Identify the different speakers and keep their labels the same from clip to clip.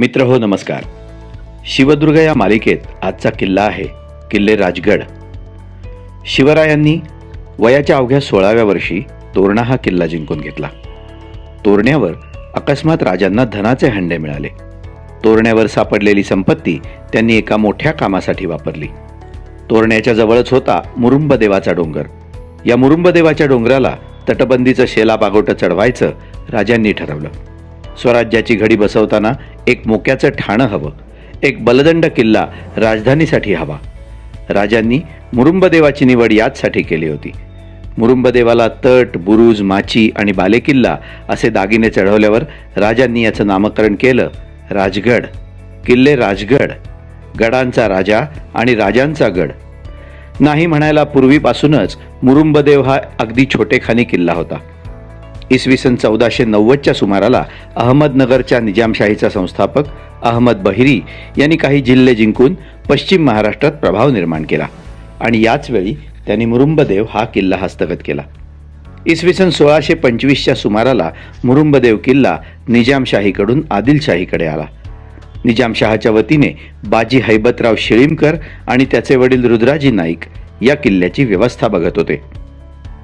Speaker 1: मित्र हो नमस्कार. शिवदुर्ग या मालिकेत आजचा किल्ला आहे किल्ले राजगड. शिवरायांनी वयाच्या अवघ्या 16व्या वर्षी तोरणा हा किल्ला जिंकून घेतला. तोरण्यावर अकस्मात राजांना धनाचे हंडे मिळाले. तोरण्यावर सापडलेली संपत्ती त्यांनी एका मोठ्या कामासाठी वापरली. तोरण्याच्या जवळच होता मुरुंबदेवाचा डोंगर. या मुरुंबदेवाच्या डोंगराला तटबंदीचं शेला पागोटं चढवायचं राजांनी ठरवलं. स्वराज्याची घडी बसवताना एक मोक्याचं ठाणं हवं, एक बलदंड किल्ला राजधानीसाठी हवा. राजांनी मुरुंबदेवाची निवड याचसाठी केली होती. मुरुंबदेवाला तट, बुरुज, माची आणि बालेकिल्ला असे दागिने चढवल्यावर राजांनी याचं नामकरण केलं राजगड. किल्ले राजगड, गडांचा राजा आणि राजांचा गड. नाही म्हणायला पूर्वीपासूनच मुरुंबदेव हा अगदी छोटेखानी किल्ला होता. इसवी सन 1490च्या सुमाराला अहमदनगरच्या निजामशाहीचा संस्थापक अहमद बहिरी यांनी काही जिल्हे जिंकून पश्चिम महाराष्ट्रात प्रभाव निर्माण केला आणि याच वेळी त्यांनी मुरुंबदेव हा किल्ला हस्तगत केला. इसवी सन 1625च्या सुमाराला मुरुंबदेव किल्ला निजामशाहीकडून आदिलशाहीकडे आला. निजामशहाच्या वतीने बाजी हैबतराव शिळीमकर आणि त्याचे वडील रुद्राजी नाईक या किल्ल्याची व्यवस्था बघत होते.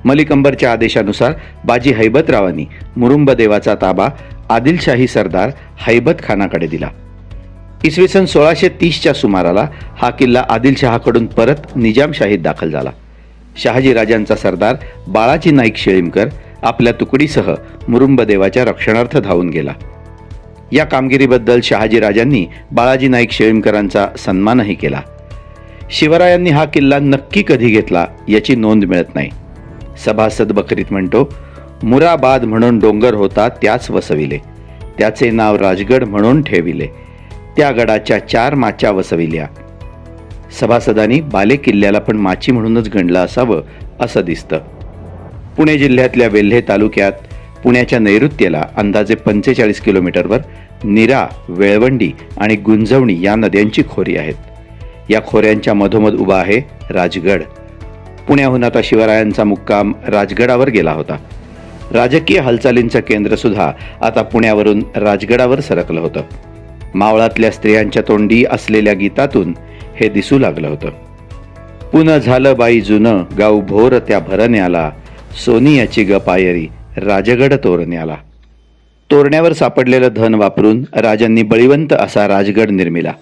Speaker 1: मलिक अंबरच्या आदेशानुसार बाजी हैबतरावांनी मुरुंबदेवाचा ताबा आदिलशाही सरदार हैबत खानाकडे दिला. इसवी सन 1630च्या सुमाराला हा किल्ला आदिलशहाकडून परत निजामशाहीत दाखल झाला. शहाजी राजांचा सरदार बाळाजी नाईक शिळीमकर आपल्या तुकडीसह मुरुंबदेवाच्या रक्षणार्थ धावून गेला. या कामगिरीबद्दल शहाजी राजांनी बाळाजी नाईक शिळीमकरांचा सन्मानही केला. शिवरायांनी हा किल्ला नक्की कधी घेतला याची नोंद मिळत नाही. सभासद बकरीत म्हणतो, मुराबाद म्हणून डोंगर होता त्याच वसविले, त्याचे नाव राजगड म्हणून ठेविले, त्या गडाच्या 4 माच्या वसविल्या. सभासदांनी बाले किल्ल्याला पण माची म्हणूनच गणलं असावं असं दिसतं. पुणे जिल्ह्यातल्या वेल्हे तालुक्यात पुण्याच्या नैऋत्येला अंदाजे 45 किलोमीटरवर नीरा, वेळवंडी आणि गुंजवणी या नद्यांची खोरी आहेत. या खोऱ्यांच्या मधोमध उभा आहे राजगड. पुण्याहून आता शिवरायांचा मुक्काम राजगडावर गेला होता. राजकीय हालचालींचं केंद्र सुद्धा आता पुण्यावरून राजगडावर सरकलं होतं. मावळातल्या स्त्रियांच्या तोंडी असलेल्या गीतातून हे दिसू लागलं होतं. पुन झालं बाई जुनं, गाव भोर त्या भरण्याला, सोनियाची ग पायरी, राजगड तोरण्याला. तोरण्यावर सापडलेलं धन वापरून राजांनी बळीवंत असा राजगड निर्मिला.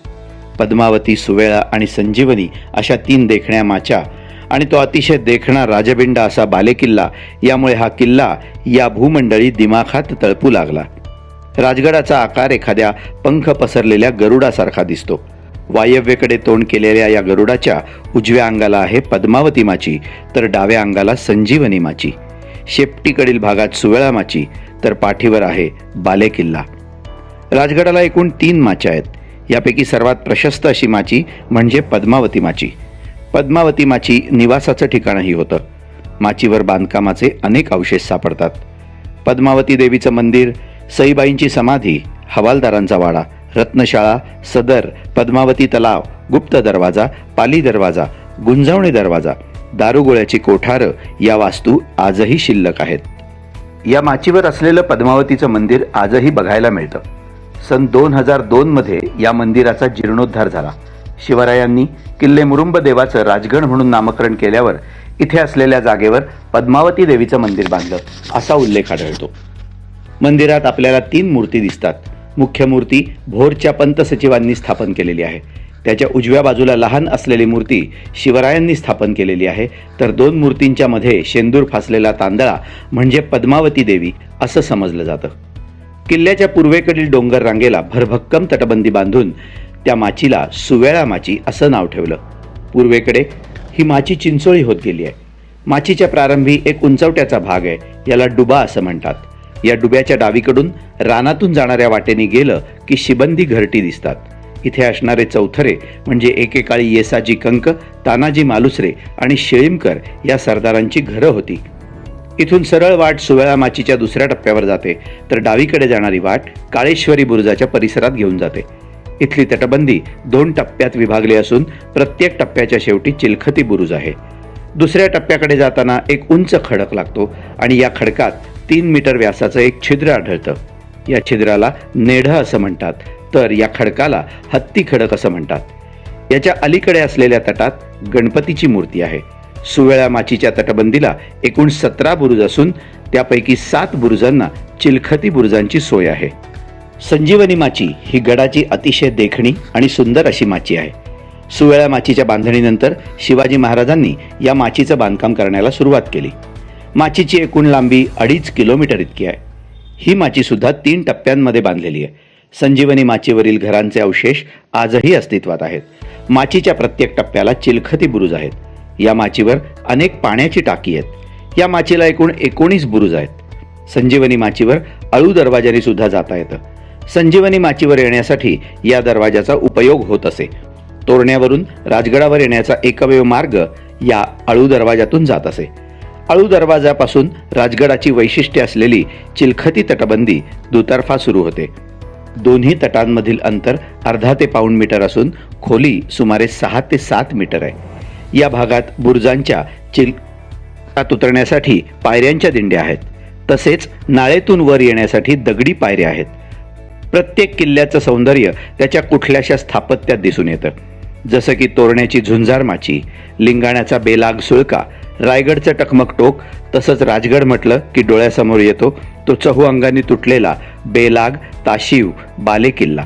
Speaker 1: पद्मावती, सुवेळा आणि संजीवनी अशा 3 देखण्या माच्या आणि तो अतिशय देखणा राजबिंडा असा बालेकिल्ला, यामुळे हा किल्ला या भूमंडळी दिमाखात तळपू लागला. राजगडाचा आकार एखाद्या पंख पसरलेल्या गरुडासारखा दिसतो. वायव्येकडे तोंड केलेल्या या गरुडाच्या उजव्या अंगाला आहे पद्मावती माची, तर डाव्या अंगाला संजीवनी माची. शेपटीकडील भागात सुवेळा माची, तर पाठीवर आहे बालेकिल्ला. राजगडाला एकूण 3 माच्या आहेत. यापैकी सर्वात प्रशस्त अशी माची म्हणजे पद्मावती माची. पद्मावती माची निवासाचं ठिकाणही होतं. माचीवर बांधकामाचे अनेक अवशेष सापडतात. पद्मावती देवीचं मंदिर, सईबाईंची समाधी, हवालदारांचा वाडा, रत्नशाळा, सदर, पद्मावती तलाव, गुप्त दरवाजा, पाली दरवाजा, गुंजवणे दरवाजा, दारुगोळ्याची कोठारं या वास्तू आजही शिल्लक आहेत. या माचीवर असलेलं पद्मावतीचं मंदिर आजही बघायला मिळतं. सन 2002 मध्ये या मंदिराचा जीर्णोद्धार झाला. शिवरायांनी किल्ले मुरुंबदेवाचं राजगड म्हणून नामकरण केल्यावर इथे असलेल्या जागेवर पद्मावती देवीचं मंदिर बांधलं असा उल्लेख आढळतो. मंदिरात आपल्याला 3 मूर्ती दिसतात. मुख्य मूर्ती भोरच्या पंत सचिवांनी स्थापन केलेली आहे. त्याच्या उजव्या बाजूला लहान असलेली मूर्ती शिवरायांनी स्थापन केलेली आहे, तर 2 मूर्तींच्या मध्ये शेंदूर फासलेला तांदळा म्हणजे पद्मावती देवी असं समजलं जातं. किल्ल्याच्या पूर्वेकडील डोंगर रांगेला भरभक्कम तटबंदी बांधून त्या माचीला सुवेळा माची असं नाव ठेवलं. पूर्वेकडे ही माची चिंचोळी होत गेली आहे. माचीच्या प्रारंभी एक उंचवट्याचा भाग आहे, याला डुबा असं म्हणतात. या डुब्याच्या डावीकडून रानातून जाणाऱ्या वाटेने गेलं की शिबंदी घरटी दिसतात. इथे असणारे चौथरे म्हणजे एकेकाळी येसाजी कंक, तानाजी मालुसरे आणि शिळीमकर या सरदारांची घरं होती. इथून सरळ वाट सुवेळा माचीच्या दुसऱ्या टप्प्यावर जाते, तर डावीकडे जाणारी वाट काळेश्वरी बुरुजाच्या परिसरात घेऊन जाते. इथली तटबंदी 2 टप्प्यात विभागली असून प्रत्येक टप्प्याच्या शेवटी चिलखती बुरुज आहे. दुसऱ्या टप्प्याकडे जाताना एक उंच खडक लागतो आणि या खडकात 3 मीटर व्यासाचं एक छिद्र आढळतं. या छिद्राला नेढं असं म्हणतात. तर या खडकाला हत्ती खडक असं म्हणतात. याच्या अलीकडे असलेल्या तटात गणपतीची मूर्ती आहे. सुवेळा माचीच्या तटबंदीला एकूण 17 बुरुज असून त्यापैकी 7 बुरुजांना चिलखती बुरुजांची सोय आहे. संजीवनी माची ही गडाची अतिशय देखणी आणि सुंदर अशी माची आहे. सुवेळा माचीच्या बांधणीनंतर शिवाजी महाराजांनी या माचीचं बांधकाम करण्याला सुरुवात केली. माचीची एकूण लांबी 2.5 किलोमीटर इतकी आहे. ही माची सुद्धा 3 टप्प्यांमध्ये बांधलेली आहे. संजीवनी माचीवरील घरांचे अवशेष आजही अस्तित्वात आहेत. माचीच्या प्रत्येक टप्प्याला चिलखती बुरुज आहेत. या माचीवर अनेक पाण्याची टाकी आहेत. या माचीला एकूण 19 बुरुज आहेत. संजीवनी माचीवर अळू दरवाजाने सुद्धा जाता येतं. संजीवनी माचीवर येण्यासाठी या दरवाजाचा उपयोग होत असे. तोरण्यावरून राजगडावर येण्याचा एकमेव मार्ग या अळू दरवाजातून जात असे. अळू दरवाजापासून राजगडाची वैशिष्ट्ये असलेली चिलखती तटबंदी दुतर्फा सुरू होते. दोन्ही तटांमधील अंतर अर्धा ते पाऊण मीटर असून खोली सुमारे 6 ते 7 मीटर आहे. या भागात बुरुजांच्या चिलखतात उतरण्यासाठी पायऱ्यांच्या दिंड्या आहेत. तसेच नाळेतून वर येण्यासाठी दगडी पायऱ्या आहेत. प्रत्येक किल्ल्याचं सौंदर्य त्याच्या कुठल्याशा स्थापत्यात दिसून येतं. जसं की तोरण्याची झुंजार माची, लिंगाण्याचा बेलाग सुळका, रायगडचं टकमक टोक, तसंच राजगड म्हटलं की डोळ्यासमोर येतो तो चहुअंगांनी तुटलेला बेलाग ताशीव बालेकिल्ला.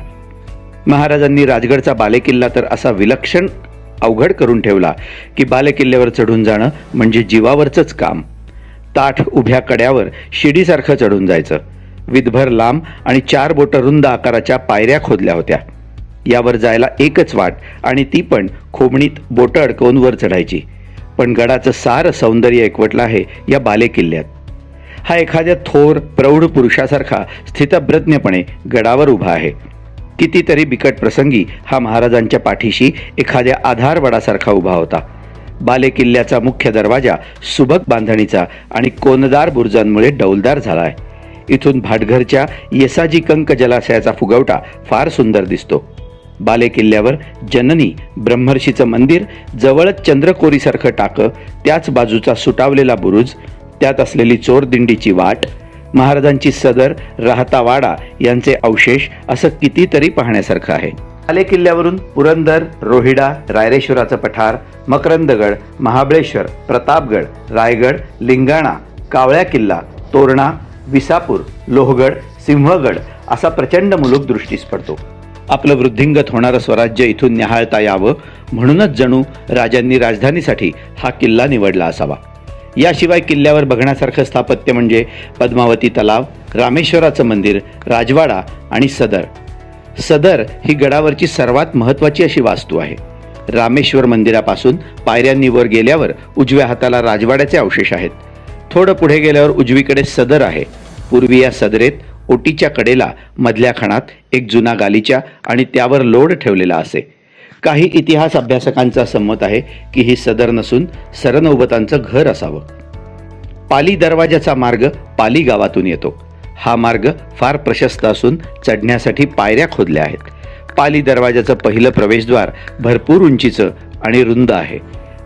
Speaker 1: महाराजांनी राजगडचा बालेकिल्ला तर असा विलक्षण अवघड करून ठेवला की बालेकिल्ल्यावर चढून जाणं म्हणजे जीवावरचंच काम. ताठ उभ्या कड्यावर शिडीसारखं चढून जायचं. विदभर लांब आणि 4 बोटं रुंद आकाराच्या पायऱ्या खोदल्या होत्या. यावर जायला एकच वाट आणि ती पण खोबणीत बोटं अडकवून वर चढायची. पण गडाचं सारं सौंदर्य एकवटलं आहे या बालेकिल्ल्यात. हा एखाद्या थोर प्रौढ पुरुषासारखा स्थितप्रज्ञपणे गडावर उभा आहे. कितीतरी बिकट प्रसंगी हा महाराजांच्या पाठीशी एखाद्या आधारवडासारखा उभा होता. बालेकिल्ल्याचा मुख्य दरवाजा सुबक बांधणीचा आणि कोनदार बुरुजांमुळे डौलदार झाला आहे. इथून भाटघरच्या येसाजी कंक जलाशयाचा फुगवटा फार सुंदर दिसतो. बालेकिल्ल्यावर जननी ब्रह्मर्षीचं मंदिर, जवळच चंद्रकोरीसारखं टाकं, त्याच बाजूचा सुटावलेला बुरुज, त्यात असलेली चोरदिंडीची वाट, महाराजांची सदर, राहता वाडा यांचे अवशेष असं कितीतरी पाहण्यासारखं आहे. बालेकिल्ल्यावरून पुरंदर, रोहिडा, रायरेश्वराचं पठार, मकरंदगड, महाबळेश्वर, प्रतापगड, रायगड, लिंगाणा, कावळ्या किल्ला, तोरणा, विसापूर, लोहगड, सिंहगड असा प्रचंड मुलूक दृष्टीस पडतो. आपलं वृद्धिंगत होणारं स्वराज्य इथून न्याहाळता यावं म्हणूनच जणू राजांनी राजधानीसाठी हा किल्ला निवडला असावा. याशिवाय किल्ल्यावर बघण्यासारखं स्थापत्य म्हणजे पद्मावती तलाव, रामेश्वराचं मंदिर, राजवाडा आणि सदर. सदर ही गडावरची सर्वात महत्त्वाची अशी वास्तू आहे. रामेश्वर मंदिरापासून पायऱ्यांनी वर गेल्यावर उजव्या हाताला राजवाड्याचे अवशेष आहेत. थोडं पुढे गेल्यावर उजवीकडे सदर आहे. पूर्वी या सदरेत ओटीच्या कडेला मधल्या खणात एक जुना गालिचा आणि त्यावर लोड ठेवलेला असे. काही इतिहास अभ्यासकांचा संमत आहे की ही सदर नसून सरनौबतांचं घर असावं. पाली दरवाजाचा मार्ग पाली गावातून येतो. हा मार्ग फार प्रशस्त असून चढण्यासाठी पायऱ्या खोदल्या आहेत. पाली दरवाजाचं पहिलं प्रवेशद्वार भरपूर उंचीचं आणि रुंद आहे.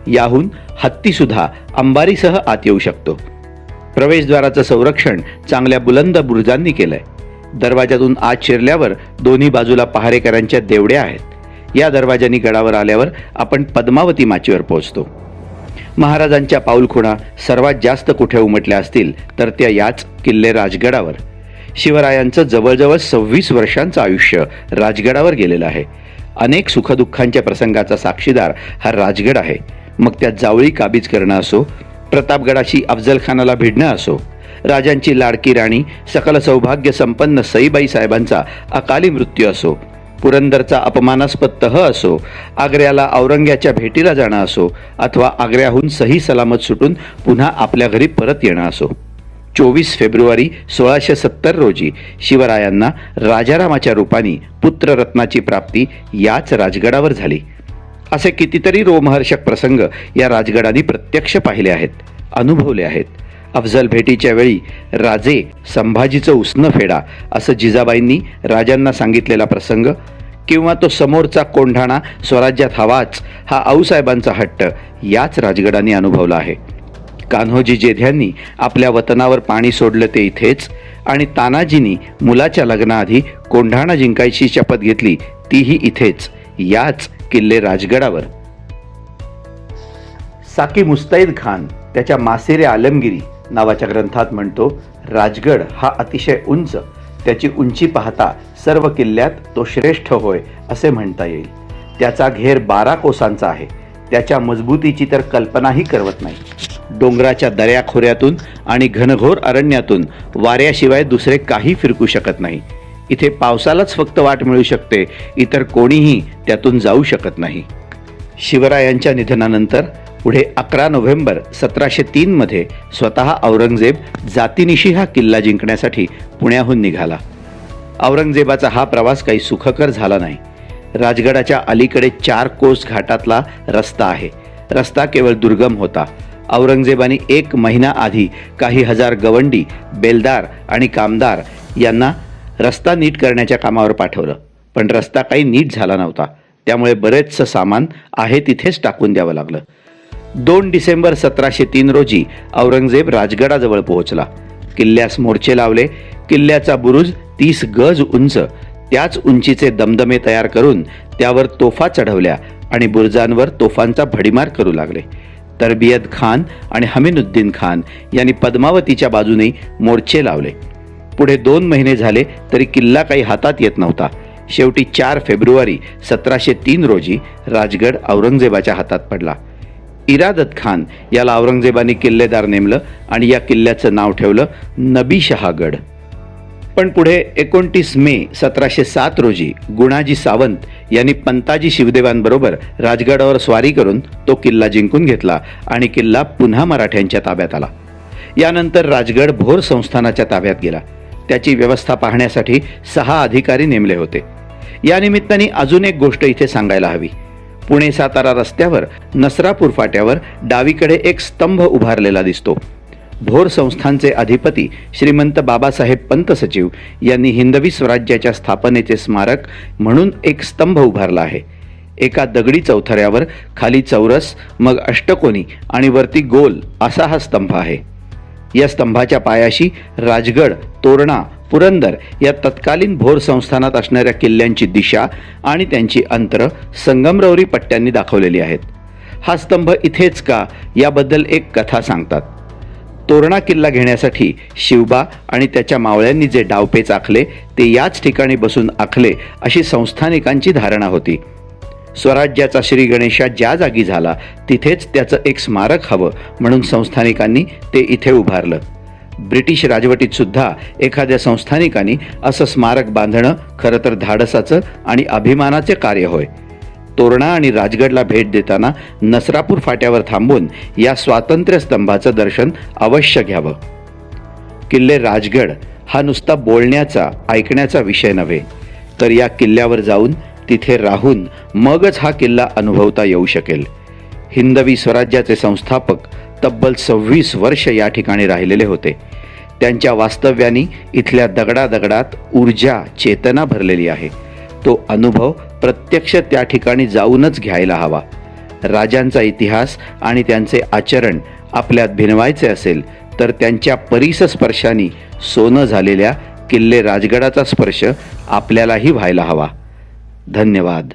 Speaker 1: याहून हत्तीसुद्धा अंबारीसह आत येऊ शकतो. प्रवेशद्वाराचं संरक्षण चांगल्या बुलंद बुरुजांनी केलंय. दरवाजातून आत शिरल्यावर दोन्ही बाजूला पहारेकरांच्या देवड्या आहेत. या दरवाजानी गडावर आल्यावर आपण पद्मावती माचीवर पोहोचतो. महाराजांच्या पाऊलखुणा सर्वात जास्त कुठे उमटल्या असतील तर त्या याच किल्ले राजगडावर. शिवरायांचं जवळजवळ 26 वर्षांचं आयुष्य राजगडावर गेलेलं आहे. अनेक सुखदुःखांच्या प्रसंगाचा साक्षीदार हा राजगड आहे. मग त्यात जावळी काबीज करणं असो, प्रतापगडाशी अफजलखानाला भिडणं असो, राजांची लाडकी राणी सकल सौभाग्य संपन्न सईबाई साहेबांचा अकाली मृत्यू असो, पुरंदरचा अपमानास्पद तह असो, आग्र्याला औरंग्याच्या भेटीला जाणं असो, अथवा आग्र्याहून सही सलामत सुटून पुन्हा आपल्या घरी परत येणं असो. 24 फेब्रुवारी 1670 रोजी शिवरायांना राजारामाच्या रूपाने पुत्ररत्नाची प्राप्ती याच राजगडावर झाली. असे कितीतरी रोमहर्षक प्रसंग या राजगडाने प्रत्यक्ष पाहिले आहेत, अनुभवले आहेत. अफजल भेटीच्या वेळी राजे संभाजीचं उसनं फेडा असं जिजाबाईंनी राजांना सांगितलेला प्रसंग, किंवा तो समोरचा कोंढाणा स्वराज्यात हवाच हा आऊसाहेबांचा हट्ट याच राजगडाने अनुभवला आहे. कान्होजी जेध्यांनी आपल्या वतनावर पाणी सोडलं ते इथेच, आणि तानाजींनी मुलाच्या लग्नाआधी कोंढाणा जिंकायची शपथ घेतली तीही इथेच, याच किल्ले राजगडावर. साकी मुस्तैद खान त्याच्या मासिरे आलमगिरी नावाच्या ग्रंथात म्हणतो, राजगड हा अतिशय उंच, त्याची उंची पाहता सर्व किल्ल्यात तो श्रेष्ठ होय असे म्हणता येईल. त्याचा घेर 12 कोसांचा आहे. त्याच्या मजबूतीची तर कल्पनाही करवत नाही. डोंगराच्या दऱ्याखोऱ्यातून आणि घनघोर अरण्यातून वाऱ्याशिवाय दुसरे काही फिरकू शकत नाही. इथे पावसालाच फक्त वाट मिळू शकते, इतर कोणीही त्यातून जाऊ शकत नाही. शिवरायांच्या निधनानंतर पुढे 11 नोव्हेंबर 1703 मध्ये स्वतः औरंगजेब जातीनिशी हा किल्ला जिंकण्यासाठी पुण्याहून निघाला. औरंगजेबाचा हा प्रवास काही सुखकर झाला नाही. राजगडाच्या अलीकडे 4 कोस घाटातला रस्ता आहे. रस्ता केवळ दुर्गम होता. औरंगजेबाने 1 महिना आधी काही हजार गवंडी, बेलदार आणि कामदार यांना रस्ता नीट करण्याच्या कामावर पाठवलं, पण रस्ता काही नीट झाला नव्हता. त्यामुळे बरेचसं सामान आहे तिथेच टाकून द्यावं लागलं. 2 डिसेंबर 1703 रोजी औरंगजेब राजगडाजवळ पोहोचला. किल्ल्यास मोर्चे लावले. किल्ल्याचा बुरुज 30 गज उंच, त्याच उंचीचे दमदमे तयार करून त्यावर तोफा चढवल्या आणि बुरुजांवर तोफांचा भडीमार करू लागले. तरबियत खान आणि हमीनुद्दीन खान यांनी पद्मावतीच्या बाजूने मोर्चे लावले. पुढे 2 महिने झाले तरी किल्ला काही हातात येत नव्हता. शेवटी 4 फेब्रुवारी 1703 रोजी राजगड औरंगजेबाच्या हातात पडला. इरादत खान याला औरंगजेबाने किल्लेदार नेमलं आणि या किल्ल्याचं नाव ठेवलं नबीशहागड. पण पुढे 29 मे 1707 रोजी गुणाजी सावंत यांनी पंताजी शिवदेवांबरोबर राजगडावर स्वारी करून तो किल्ला जिंकून घेतला आणि किल्ला पुन्हा मराठ्यांच्या ताब्यात आला. यानंतर राजगड भोर संस्थानाच्या ताब्यात गेला. त्याची व्यवस्था पाहण्यासाठी 6 अधिकारी नेमले होते. या निमित्ताने अजून एक गोष्ट इथे सांगायला हवी. पुणे सातारा रस्त्यावर नसरापूर फाट्यावर डावीकडे एक स्तंभ उभारलेला दिसतो. भोर संस्थानचे अधिपती श्रीमंत बाबासाहेब पंत सचिव यांनी हिंदवी स्वराज्याच्या स्थापनेचे स्मारक म्हणून एक स्तंभ उभारला आहे. एका दगडी चौथऱ्यावर खाली चौरस, मग अष्टकोनी आणि वरती गोल असा हा स्तंभ आहे. या स्तंभाच्या पायाशी राजगड, तोरणा, पुरंदर या तत्कालीन भोर संस्थानात असणाऱ्या किल्ल्यांची दिशा आणि त्यांची अंतरं संगमरवरी पट्ट्यांनी दाखवलेली आहेत. हा स्तंभ इथेच का याबद्दल एक कथा सांगतात. तोरणा किल्ला घेण्यासाठी शिवबा आणि त्याच्या मावळ्यांनी जे डावपेच आखले ते याच ठिकाणी बसून आखले अशी संस्थानिकांची धारणा होती. स्वराज्याचा श्री गणेशा ज्या जागी झाला तिथेच त्याचं एक स्मारक हवं म्हणून संस्थानिकांनी ते इथे उभारलं. ब्रिटिश राजवटीत सुद्धा एखाद्या संस्थानिकांनी असं स्मारक बांधणं खरं तर धाडसाचं आणि अभिमानाचे कार्य होय. तोरणा आणि राजगडला भेट देताना नसरापूर फाट्यावर थांबून या स्वातंत्र्य स्तंभाचं दर्शन अवश्य घ्यावं. किल्ले राजगड हा नुसता बोलण्याचा, ऐकण्याचा विषय नव्हे, तर या किल्ल्यावर जाऊन तिथे राहून मगच हा किल्ला अनुभवता येऊ शकेल. हिंदवी स्वराज्याचे संस्थापक तब्बल 26 वर्ष या ठिकाणी राहिलेले होते. त्यांच्या वास्तव्यानी इथल्या दगडादगडात ऊर्जा, चेतना भरलेली आहे. तो अनुभव प्रत्यक्ष त्या ठिकाणी जाऊनच घ्यायला हवा. राजांचा इतिहास आणि त्यांचे आचरण आपल्यात भिनवायचे असेल तर त्यांच्या परिसस्पर्शाने सोनं झालेल्या किल्ले राजगडाचा स्पर्श आपल्यालाही व्हायला हवा. धन्यवाद.